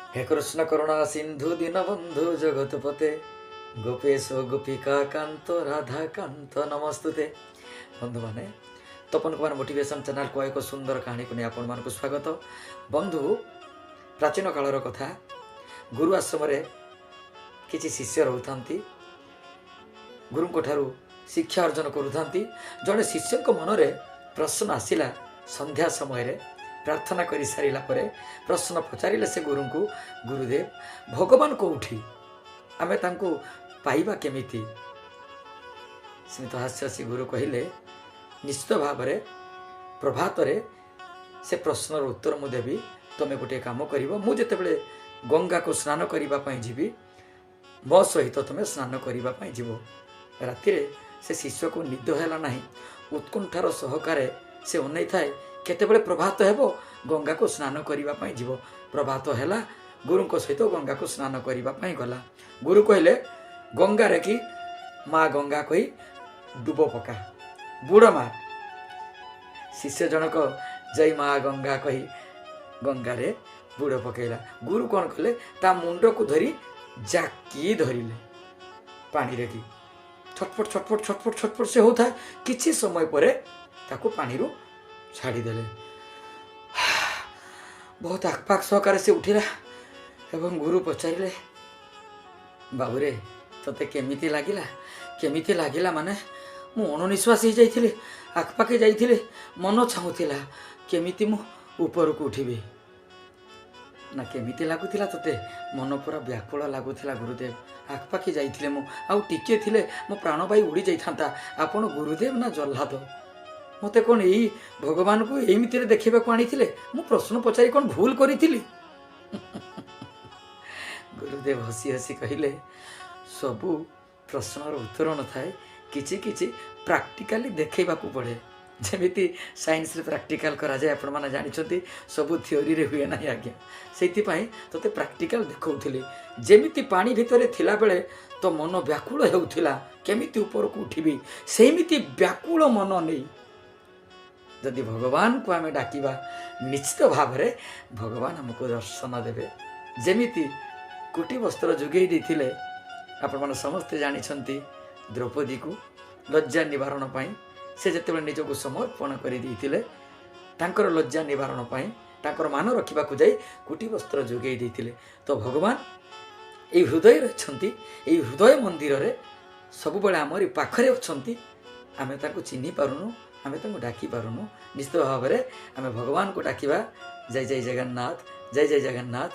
हे कृष्ण करुणा सिंधु दीनबंधु जगतपते गोपेश गोपिका कांत राधा कांत नमस्तुते। बंधु माने तपन कुमार मोटिवेशन चैनल को एक सुंदर कहानी को नहीं आपण मान को स्वागत। बंधु प्राचीन कालर कथा गुरु आश्रम किसी शिष्य रोथांती गुरु को ठारू शिक्षा अर्जन करुथांती। जड़े शिष्य मन में प्रश्न आसिला संध्या समय रे प्रार्थना कर सारा पर प्रश्न पचारे से गुरु को गुरुदेव भगवान कौटी आमे तांको पाइबा केमिति। स्मित हास्य गुरु कहले निश्चित भाव में प्रभात रे से प्रश्नर उत्तर मु देवी। तुम गोटे काम कर मुझे गंगा को स्नान करने जीवी मो सहित तुम स्नान करने जीव। राति से शिष्य को निद है ना उत्कंठार सहकारे से अनै थाए केतेबेले प्रभात हेबो गंगा को स्नान करने जीव। प्रभात हैला गुरु को सहित गंगा को स्नान करने गला। गुरु कहले गंगा रे कि माँ गंगा कही डुब पका बुड़ मार। शिष्य जनक जय माँ गंगा कही गंगा रे बुड़ पकेला। गुरु कौन कले ता मुंड को धरी जाकी धरिले पानी रे कि छटपट छटपट छटपट छटपट से होता। किछि समय परे ताको पानी रू छाड़ी देले। बहुत आकपाक सहकार से उठिला एवं गुरु पचारे बाबूरे तोते केमिति लागिला केमिति लागिला माने मु अणनिश्वास हो जाइथिले आकपाके जाइथिले मन छाउथिला केमिति मु ऊपर को उठिबी ना केमिति लागुथिला तोते मन पूरा व्याकुल लागुथिला। गुरुदेव आकपाके जाइथिले मु आउ टिके थिले मो प्राणवायु उड़ी जाइथांता आपण गुरुदेव ना जल्लाद मते कौन यही भगवान को एमती देखा आनी मु प्रश्न पचारि कौन भूल करी गुरुदेव हसी हसी कहले सबू प्रश्नर उत्तर न थाए किछि किछि प्रैक्टिकली देखा पड़े। जमीती साइंस रे प्रैक्टिकल करा जाए आपण माने जानिछंती सबू थ्योरी रे हुए ना आज्ञा सेति पई तते प्रैक्टिकल देखौथिली। जेमिति पानी भितरे थिला बेले तो मन व्याकुल हेउथिला केमिति ऊपर को उठिबी सेमिति व्याकुल मन नहीं जदि भगवान को आमे डाकिबा निश्चित भाव में भगवान हमको दर्शन देवे। जेमिति कोटी वस्त्र जोगई देथिले आपण माने समस्ते जानिछंती द्रौपदी को लज्जा निवारण पाई से जेतेबेले निजको समर्पण करि देथिले तांकर लज्जा निवारण पाई तांकर मान रखिबा को जाई कोटी वस्त्र जोगई देथिले। तो भगवान ए हृदय रछंती ए हृदय मंदिर रे सब बेले हमरी पाखरे अछंती आमे ताको चिन्हि पारुनु आमे ताको डाकी पारुनु। निश्चित भाव में आमे भगवान को डाकिबा जय जय जगन्नाथ जय जय जगन्नाथ